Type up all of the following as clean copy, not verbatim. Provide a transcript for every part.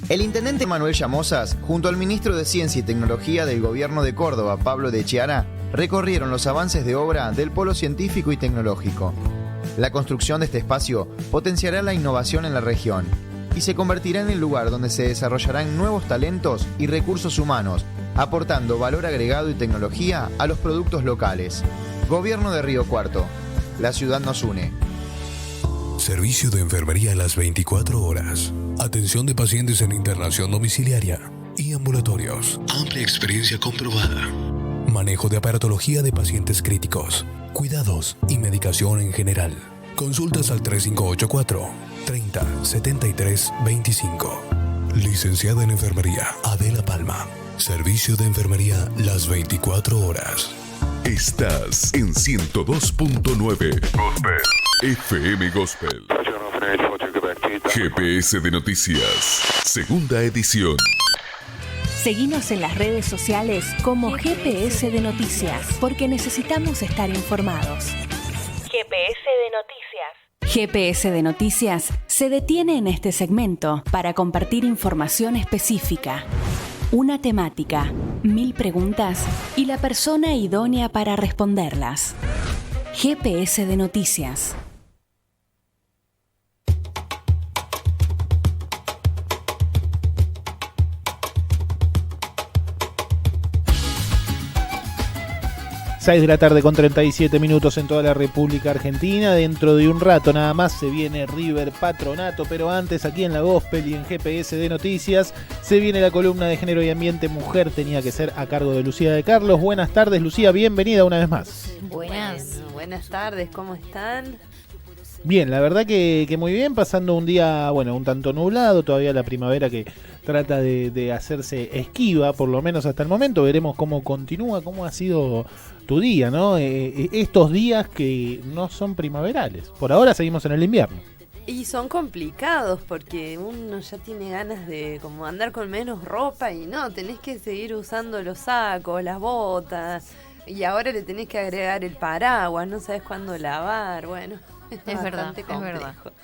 El intendente Manuel Llamosas, junto al ministro de Ciencia y Tecnología del Gobierno de Córdoba, Pablo de Chiara, recorrieron los avances de obra del Polo Científico y Tecnológico. La construcción de este espacio potenciará la innovación en la región y se convertirá en el lugar donde se desarrollarán nuevos talentos y recursos humanos, aportando valor agregado y tecnología a los productos locales. Gobierno de Río Cuarto. La ciudad nos une. Servicio de enfermería a las 24 horas. Atención de pacientes en internación domiciliaria y ambulatorios. Amplia experiencia comprobada. Manejo de aparatología de pacientes críticos. Cuidados y medicación en general. Consultas al 3584 30 73 25. Licenciada en enfermería Adela Palma. Servicio de enfermería las 24 horas. Estás en 102.9 Gospel FM Gospel. GPS de Noticias, segunda edición. Seguinos en las redes sociales como GPS de Noticias, porque necesitamos estar informados. GPS de Noticias. GPS de Noticias se detiene en este segmento para compartir información específica. Una temática, 1000 preguntas y la persona idónea para responderlas. GPS de Noticias. De la tarde con 37 minutos en toda la República Argentina. Dentro de un rato nada más se viene River Patronato, pero antes aquí en la Gospel y en GPS de Noticias se viene la columna de Género y Ambiente Mujer tenía que ser, a cargo de Lucía de Carlos. Buenas tardes, Lucía, bienvenida una vez más. Buenas tardes, ¿cómo están? Bien, la verdad que muy bien, pasando un día, un tanto nublado, todavía la primavera que trata de hacerse esquiva, por lo menos hasta el momento. Veremos cómo continúa, cómo ha sido tu día, ¿no? Estos días que no son primaverales. Por ahora seguimos en el invierno. Y son complicados porque uno ya tiene ganas de como andar con menos ropa y no, tenés que seguir usando los sacos, las botas y ahora le tenés que agregar el paraguas, no sabes cuándo lavar, bueno. Es verdad,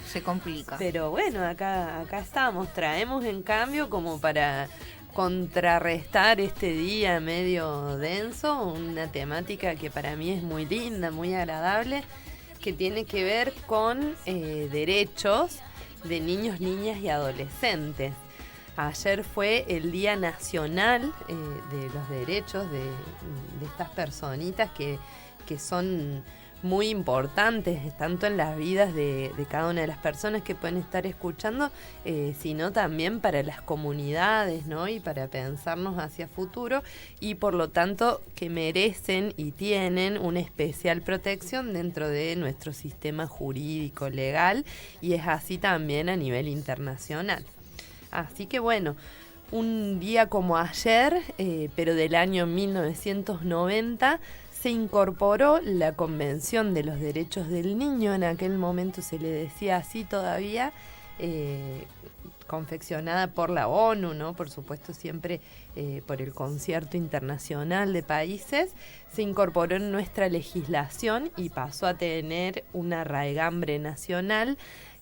se complica. Pero bueno, acá estamos, traemos en cambio como para contrarrestar este día medio denso, una temática que para mí es muy linda, muy agradable, que tiene que ver con derechos de niños, niñas y adolescentes. Ayer fue el Día Nacional de los Derechos de estas personitas que son muy importantes, tanto en las vidas de cada una de las personas que pueden estar escuchando, sino también para las comunidades, ¿no? Y para pensarnos hacia futuro, y por lo tanto que merecen y tienen una especial protección dentro de nuestro sistema jurídico legal, y es así también a nivel internacional. Así que bueno, un día como ayer, pero del año 1990, se incorporó la Convención de los Derechos del Niño, en aquel momento se le decía así todavía, confeccionada por la ONU, ¿no? Por supuesto siempre por el concierto internacional de países, se incorporó en nuestra legislación y pasó a tener una raigambre nacional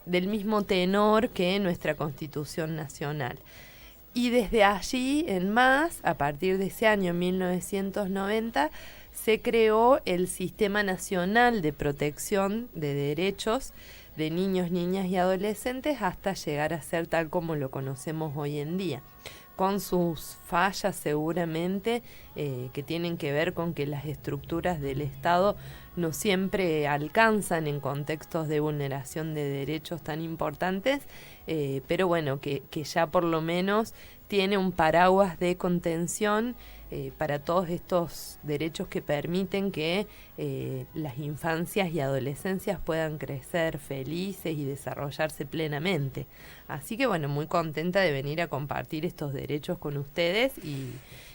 del mismo tenor que nuestra Constitución Nacional. Y desde allí en más, a partir de ese año 1990, se creó el Sistema Nacional de Protección de Derechos de Niños, Niñas y Adolescentes hasta llegar a ser tal como lo conocemos hoy en día, con sus fallas seguramente que tienen que ver con que las estructuras del Estado no siempre alcanzan en contextos de vulneración de derechos tan importantes, pero bueno, que ya por lo menos tiene un paraguas de contención para todos estos derechos que permiten que las infancias y adolescencias puedan crecer felices y desarrollarse plenamente. Así que bueno, muy contenta de venir a compartir estos derechos con ustedes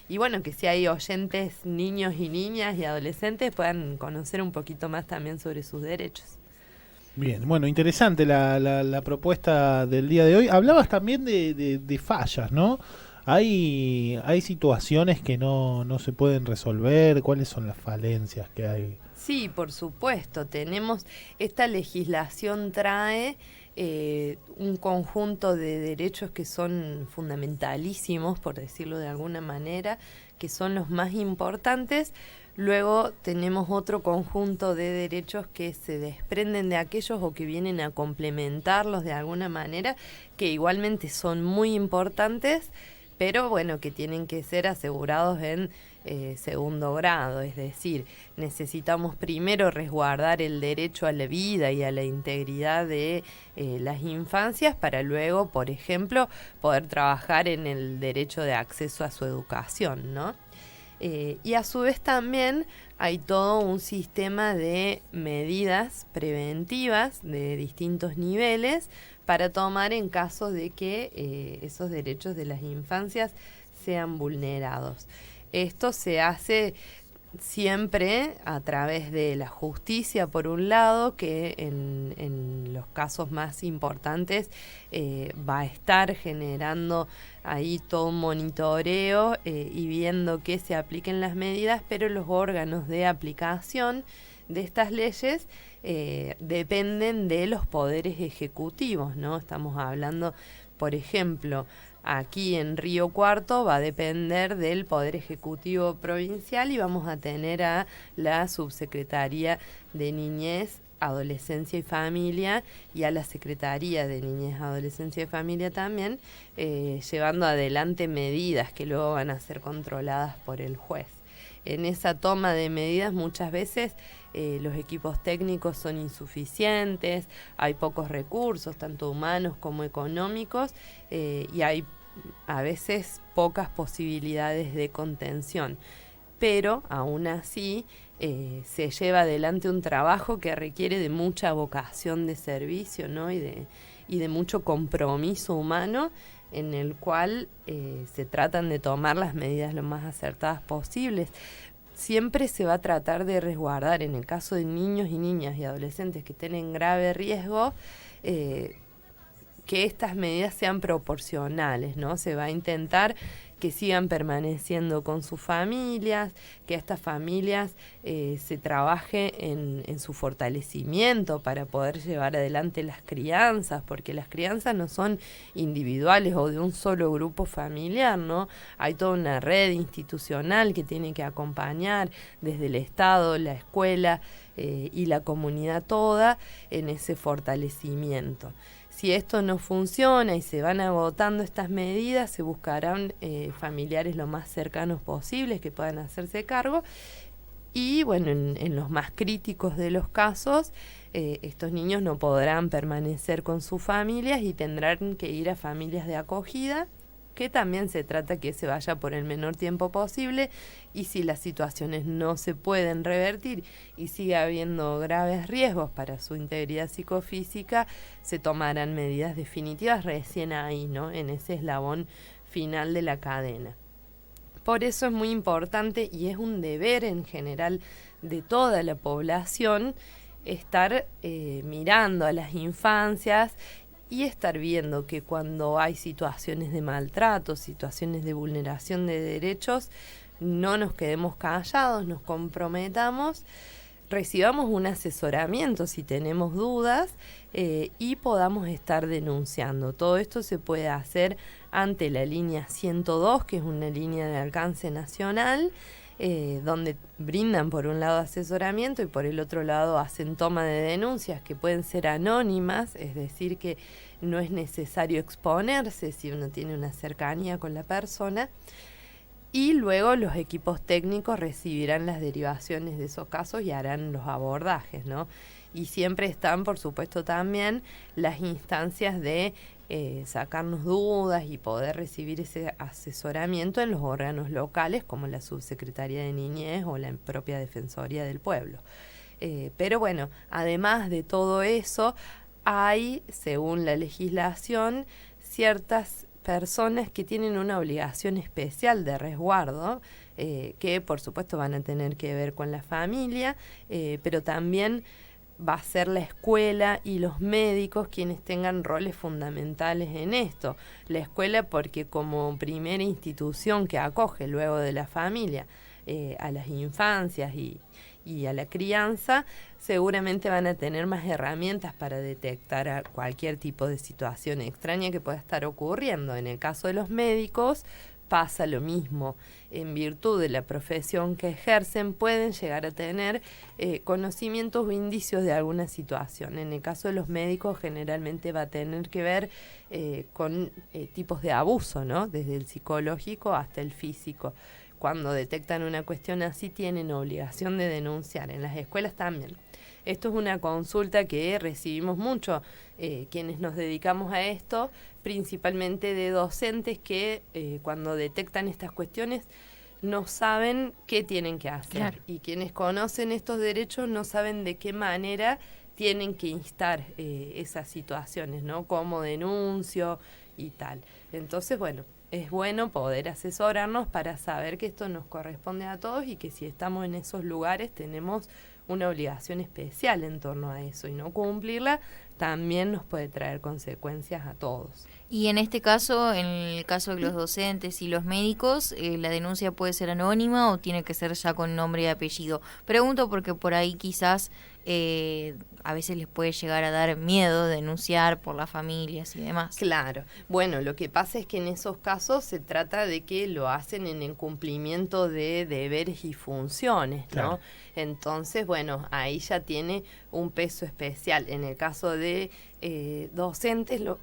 y bueno, que si hay oyentes, niños y niñas y adolescentes puedan conocer un poquito más también sobre sus derechos. Bien, bueno, interesante la propuesta del día de hoy. Hablabas también de fallas, ¿no? Hay situaciones que no se pueden resolver. ¿Cuáles son las falencias que hay? Sí, por supuesto. Esta legislación trae un conjunto de derechos que son fundamentalísimos, por decirlo de alguna manera, que son los más importantes. Luego tenemos otro conjunto de derechos que se desprenden de aquellos o que vienen a complementarlos de alguna manera, que igualmente son muy importantes, pero bueno, que tienen que ser asegurados en segundo grado. Es decir, necesitamos primero resguardar el derecho a la vida y a la integridad de las infancias, para luego, por ejemplo, poder trabajar en el derecho de acceso a su educación, ¿no? Y a su vez también hay todo un sistema de medidas preventivas de distintos niveles para tomar en caso de que esos derechos de las infancias sean vulnerados. Esto se hace siempre a través de la justicia, por un lado, que en los casos más importantes va a estar generando ahí todo un monitoreo y viendo que se apliquen las medidas, pero los órganos de aplicación de estas leyes dependen de los poderes ejecutivos, ¿no? Estamos hablando, por ejemplo, aquí en Río Cuarto va a depender del Poder Ejecutivo Provincial y vamos a tener a la Subsecretaría de Niñez, Adolescencia y Familia y a la Secretaría de Niñez, Adolescencia y Familia también, llevando adelante medidas que luego van a ser controladas por el juez. En esa toma de medidas muchas veces los equipos técnicos son insuficientes, hay pocos recursos, tanto humanos como económicos, y hay a veces pocas posibilidades de contención. Pero aún así se lleva adelante un trabajo que requiere de mucha vocación de servicio, ¿no? y de mucho compromiso humano, en el cual se tratan de tomar las medidas lo más acertadas posibles. Siempre se va a tratar de resguardar, en el caso de niños y niñas y adolescentes que estén en grave riesgo, que estas medidas sean proporcionales, ¿no? Se va a intentar que sigan permaneciendo con sus familias, que estas familias se trabaje en su fortalecimiento para poder llevar adelante las crianzas, porque las crianzas no son individuales o de un solo grupo familiar, ¿no? Hay toda una red institucional que tiene que acompañar desde el Estado, la escuela y la comunidad toda en ese fortalecimiento. Si esto no funciona y se van agotando estas medidas, se buscarán familiares lo más cercanos posibles que puedan hacerse cargo. Y bueno, en los más críticos de los casos, estos niños no podrán permanecer con sus familias y tendrán que ir a familias de acogida, que también se trata que se vaya por el menor tiempo posible, y si las situaciones no se pueden revertir y sigue habiendo graves riesgos para su integridad psicofísica, se tomarán medidas definitivas recién ahí, ¿no? En ese eslabón final de la cadena. Por eso es muy importante y es un deber en general de toda la población estar mirando a las infancias y estar viendo que cuando hay situaciones de maltrato, situaciones de vulneración de derechos, no nos quedemos callados, nos comprometamos, recibamos un asesoramiento si tenemos dudas y podamos estar denunciando. Todo esto se puede hacer ante la línea 102, que es una línea de alcance nacional, donde brindan por un lado asesoramiento y por el otro lado hacen toma de denuncias que pueden ser anónimas, es decir que no es necesario exponerse si uno tiene una cercanía con la persona, y luego los equipos técnicos recibirán las derivaciones de esos casos y harán los abordajes, ¿no? Y siempre están, por supuesto, también las instancias de sacarnos dudas y poder recibir ese asesoramiento en los órganos locales como la Subsecretaría de Niñez o la propia Defensoría del Pueblo. Pero bueno, además de todo eso, hay, según la legislación, ciertas personas que tienen una obligación especial de resguardo, que por supuesto van a tener que ver con la familia, pero también va a ser la escuela y los médicos quienes tengan roles fundamentales en esto. La escuela porque como primera institución que acoge luego de la familia a las infancias y y a la crianza, seguramente van a tener más herramientas para detectar a cualquier tipo de situación extraña que pueda estar ocurriendo. En el caso de los médicos pasa lo mismo. En virtud de la profesión que ejercen, pueden llegar a tener conocimientos o indicios de alguna situación. En el caso de los médicos, generalmente va a tener que ver con tipos de abuso, ¿no? Desde el psicológico hasta el físico. Cuando detectan una cuestión así, tienen obligación de denunciar. En las escuelas también. Esto es una consulta que recibimos mucho quienes nos dedicamos a esto, principalmente de docentes que cuando detectan estas cuestiones no saben qué tienen que hacer. Claro. Y quienes conocen estos derechos no saben de qué manera tienen que instar esas situaciones, ¿no? Como denuncio y tal. Entonces, bueno, es bueno poder asesorarnos para saber que esto nos corresponde a todos y que si estamos en esos lugares tenemos una obligación especial en torno a eso, y no cumplirla también nos puede traer consecuencias a todos. Y en este caso, en el caso de los docentes y los médicos, ¿la denuncia puede ser anónima o tiene que ser ya con nombre y apellido? Pregunto porque por ahí quizás a veces les puede llegar a dar miedo denunciar por las familias y demás. Claro. Bueno, lo que pasa es que en esos casos se trata de que lo hacen en el cumplimiento de deberes y funciones, ¿no? Claro. Entonces, bueno, ahí ya tiene un peso especial. En el caso de docentes, lo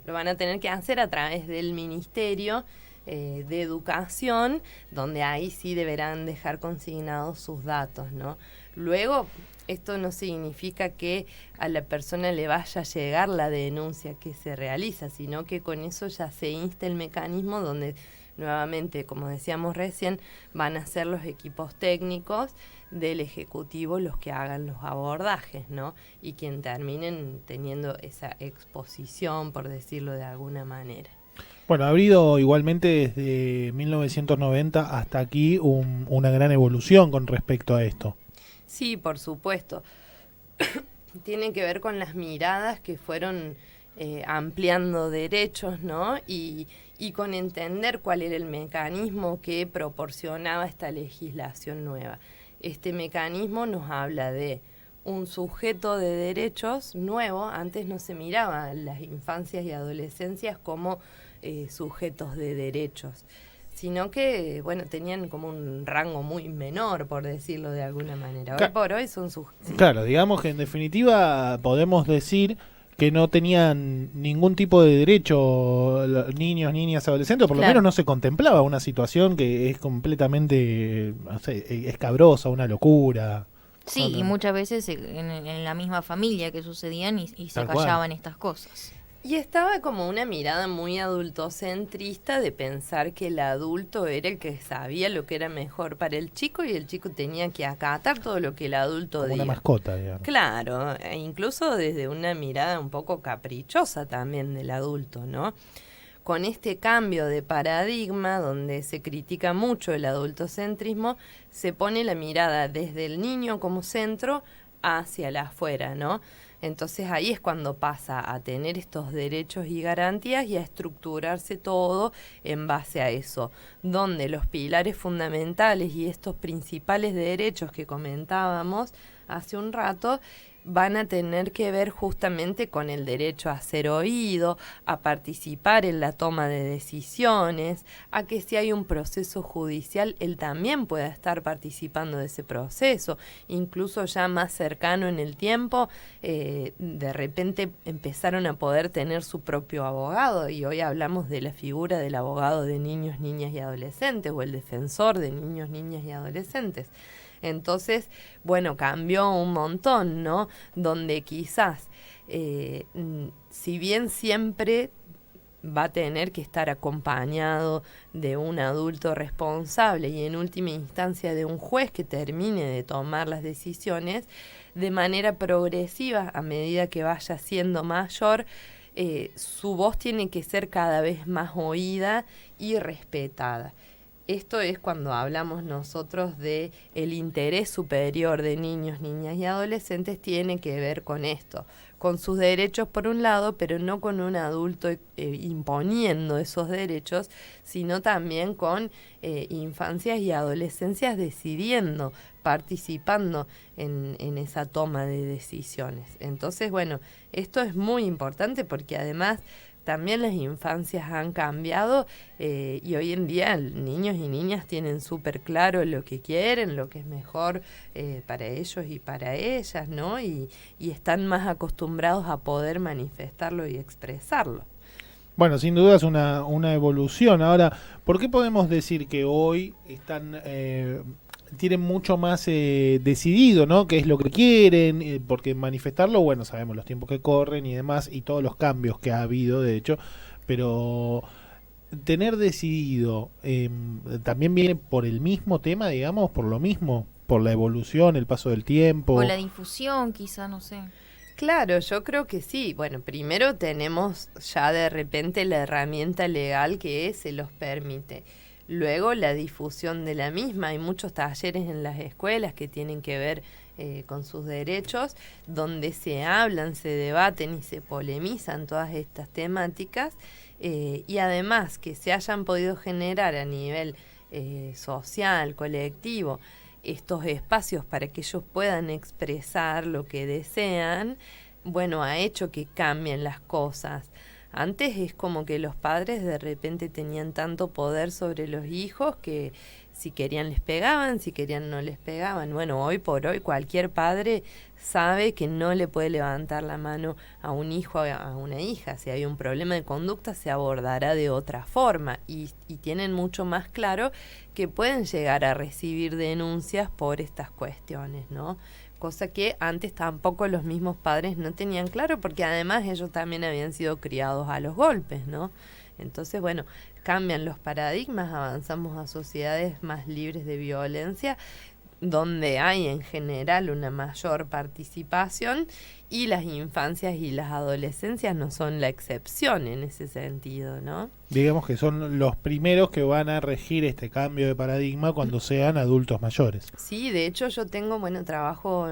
van a tener que hacer a través del Ministerio de Educación, donde ahí sí deberán dejar consignados sus datos, ¿no? Luego, esto no significa que a la persona le vaya a llegar la denuncia que se realiza, sino que con eso ya se insta el mecanismo donde nuevamente, como decíamos recién, van a ser los equipos técnicos del Ejecutivo los que hagan los abordajes, ¿no? Y quien terminen teniendo esa exposición, por decirlo de alguna manera. Bueno, ha habido igualmente desde 1990 hasta aquí una gran evolución con respecto a esto. Sí, por supuesto. Tiene que ver con las miradas que fueron ampliando derechos, ¿no? Y con entender cuál era el mecanismo que proporcionaba esta legislación nueva. Este mecanismo nos habla de un sujeto de derechos nuevo. Antes no se miraba las infancias y adolescencias como sujetos de derechos, sino que, bueno, tenían como un rango muy menor, por decirlo de alguna manera. Hoy por hoy son sujetos. Sí. Claro, digamos que en definitiva podemos decir que no tenían ningún tipo de derecho niños, niñas, adolescentes, por lo menos no se contemplaba una situación que es completamente, no sé, escabrosa, una locura. Sí, y muchas veces en la misma familia que sucedían y se callaban estas cosas. Y estaba como una mirada muy adultocentrista de pensar que el adulto era el que sabía lo que era mejor para el chico y el chico tenía que acatar todo lo que el adulto diga. Una mascota, digamos. Claro, e incluso desde una mirada un poco caprichosa también del adulto, ¿no? Con este cambio de paradigma donde se critica mucho el adultocentrismo, se pone la mirada desde el niño como centro hacia la afuera, ¿no? Entonces ahí es cuando pasa a tener estos derechos y garantías y a estructurarse todo en base a eso, donde los pilares fundamentales y estos principales derechos que comentábamos hace un rato van a tener que ver justamente con el derecho a ser oído, a participar en la toma de decisiones, a que si hay un proceso judicial, él también pueda estar participando de ese proceso, incluso ya más cercano en el tiempo, de repente empezaron a poder tener su propio abogado, y hoy hablamos de la figura del abogado de niños, niñas y adolescentes, o el defensor de niños, niñas y adolescentes. Entonces, bueno, cambió un montón, ¿no? Donde quizás, si bien siempre va a tener que estar acompañado de un adulto responsable y en última instancia de un juez que termine de tomar las decisiones, de manera progresiva, a medida que vaya siendo mayor, su voz tiene que ser cada vez más oída y respetada. esto es cuando hablamos nosotros de el interés superior de niños, niñas y adolescentes, tiene que ver con esto, con sus derechos por un lado, pero no con un adulto imponiendo esos derechos, sino también con infancias y adolescencias decidiendo, participando en esa toma de decisiones. Entonces, bueno, esto es muy importante porque además también las infancias han cambiado y hoy en día niños y niñas tienen súper claro lo que quieren, lo que es mejor para ellos y para ellas, ¿no? Y están más acostumbrados a poder manifestarlo y expresarlo. Bueno, sin duda es una evolución. Ahora, ¿por qué podemos decir que hoy están tienen mucho más decidido, ¿no? Qué es lo que quieren, porque manifestarlo, bueno, sabemos los tiempos que corren y demás, y todos los cambios que ha habido, de hecho, pero tener decidido también viene por el mismo tema, digamos, por lo mismo, por la evolución, el paso del tiempo. O la difusión, quizá, no sé. Claro, yo creo que sí. Bueno, primero tenemos ya de repente la herramienta legal que se los permite. Luego la difusión de la misma. Hay muchos talleres en las escuelas que tienen que ver con sus derechos, donde se hablan, se debaten y se polemizan todas estas temáticas. Y además que se hayan podido generar a nivel social, colectivo, estos espacios para que ellos puedan expresar lo que desean, bueno, ha hecho que cambien las cosas. Antes es como que los padres de repente tenían tanto poder sobre los hijos que si querían les pegaban, si querían no les pegaban. Bueno, hoy por hoy cualquier padre sabe que no le puede levantar la mano a un hijo o a una hija. Si hay un problema de conducta se abordará de otra forma y tienen mucho más claro que pueden llegar a recibir denuncias por estas cuestiones, ¿no? Cosa que antes tampoco los mismos padres no tenían claro, porque además ellos también habían sido criados a los golpes, ¿no? Entonces, bueno, cambian los paradigmas, avanzamos a sociedades más libres de violencia, donde hay en general una mayor participación y las infancias y las adolescencias no son la excepción en ese sentido, ¿no? Digamos que son los primeros que van a regir este cambio de paradigma cuando sean adultos mayores. Sí, de hecho yo tengo, trabajo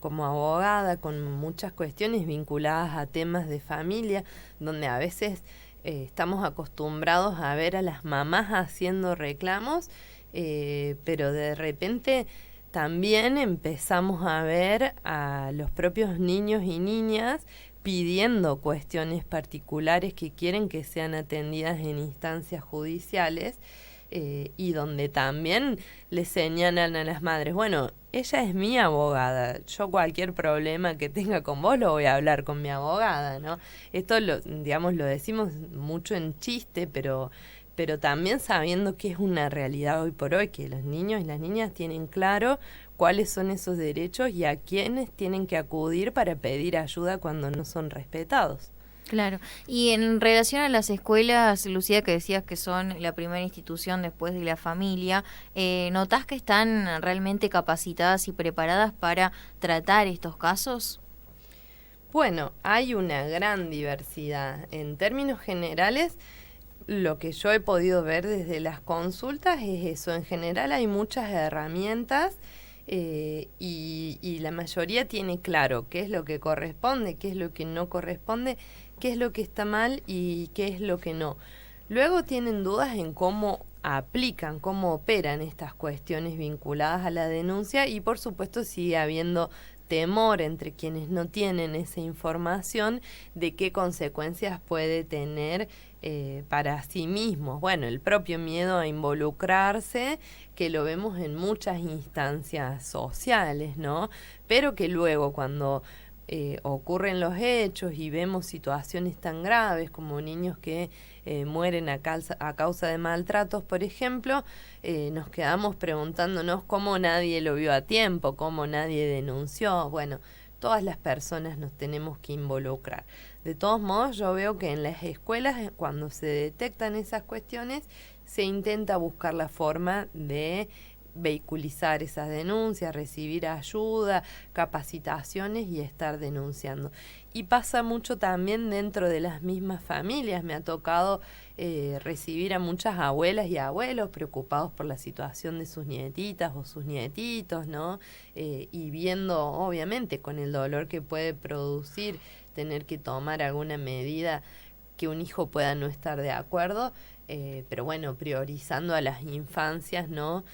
como abogada con muchas cuestiones vinculadas a temas de familia, donde a veces estamos acostumbrados a ver a las mamás haciendo reclamos, pero de repente también empezamos a ver a los propios niños y niñas pidiendo cuestiones particulares que quieren que sean atendidas en instancias judiciales y donde también le señalan a las madres, bueno, ella es mi abogada, yo cualquier problema que tenga con vos lo voy a hablar con mi abogada, ¿no? Esto lo decimos mucho en chiste, pero también sabiendo que es una realidad hoy por hoy, que los niños y las niñas tienen claro cuáles son esos derechos y a quiénes tienen que acudir para pedir ayuda cuando no son respetados. Claro. Y en relación a las escuelas, Lucía, que decías que son la primera institución después de la familia, ¿notás que están realmente capacitadas y preparadas para tratar estos casos? Bueno, hay una gran diversidad. En términos generales, lo que yo he podido ver desde las consultas es eso. En general hay muchas herramientas y la mayoría tiene claro qué es lo que corresponde, qué es lo que no corresponde, qué es lo que está mal y qué es lo que no. Luego tienen dudas en cómo aplican, cómo operan estas cuestiones vinculadas a la denuncia y por supuesto sigue habiendo temor entre quienes no tienen esa información de qué consecuencias puede tener para sí mismos. Bueno, el propio miedo a involucrarse, que lo vemos en muchas instancias sociales, ¿no? Pero que luego cuando ocurren los hechos y vemos situaciones tan graves como niños que mueren a causa de maltratos, por ejemplo, nos quedamos preguntándonos cómo nadie lo vio a tiempo, cómo nadie denunció. Bueno, todas las personas nos tenemos que involucrar. De todos modos, yo veo que en las escuelas, cuando se detectan esas cuestiones, se intenta buscar la forma de vehiculizar esas denuncias, recibir ayuda, capacitaciones y estar denunciando. Y pasa mucho también dentro de las mismas familias. Me ha tocado recibir a muchas abuelas y abuelos preocupados por la situación de sus nietitas o sus nietitos, ¿no? Y viendo, obviamente, con el dolor que puede producir tener que tomar alguna medida que un hijo pueda no estar de acuerdo, pero bueno, priorizando a las infancias, ¿no?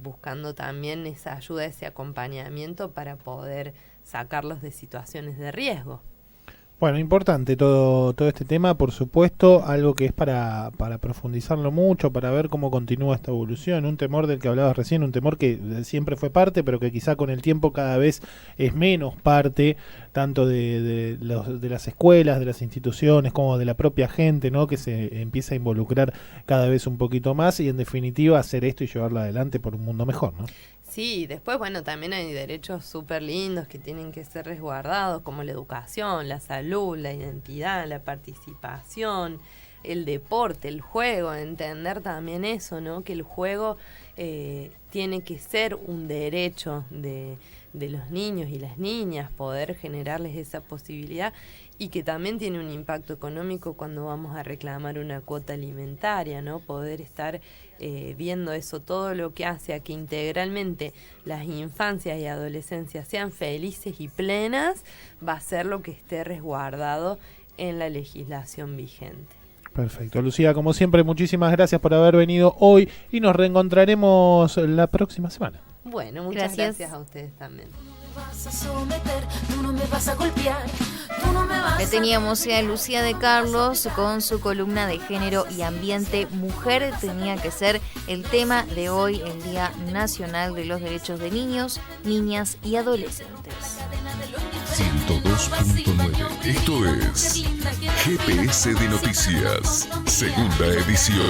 Buscando también esa ayuda, ese acompañamiento para poder sacarlos de situaciones de riesgo. Bueno, importante todo este tema, por supuesto, algo que es para profundizarlo mucho, para ver cómo continúa esta evolución, un temor del que hablabas recién, un temor que siempre fue parte, pero que quizá con el tiempo cada vez es menos parte, tanto de las escuelas, de las instituciones, como de la propia gente, ¿no? Que se empieza a involucrar cada vez un poquito más y en definitiva hacer esto y llevarlo adelante por un mundo mejor, ¿no? Sí, después, bueno, también hay derechos súper lindos que tienen que ser resguardados, como la educación, la salud, la identidad, la participación, el deporte, el juego, entender también eso, ¿no? Que el juego tiene que ser un derecho de los niños y las niñas, poder generarles esa posibilidad, y que también tiene un impacto económico cuando vamos a reclamar una cuota alimentaria, ¿no? Poder estar viendo eso, todo lo que hace a que integralmente las infancias y adolescencias sean felices y plenas, va a ser lo que esté resguardado en la legislación vigente. Perfecto. Lucía, como siempre, muchísimas gracias por haber venido hoy y nos reencontraremos la próxima semana. Bueno, muchas gracias a ustedes también. Le teníamos a Lucía de Carlos con su columna de género y ambiente. Mujer tenía que ser el tema de hoy, el Día Nacional de los Derechos de Niños, Niñas y Adolescentes. 102.9. Esto es GPS de Noticias, segunda edición.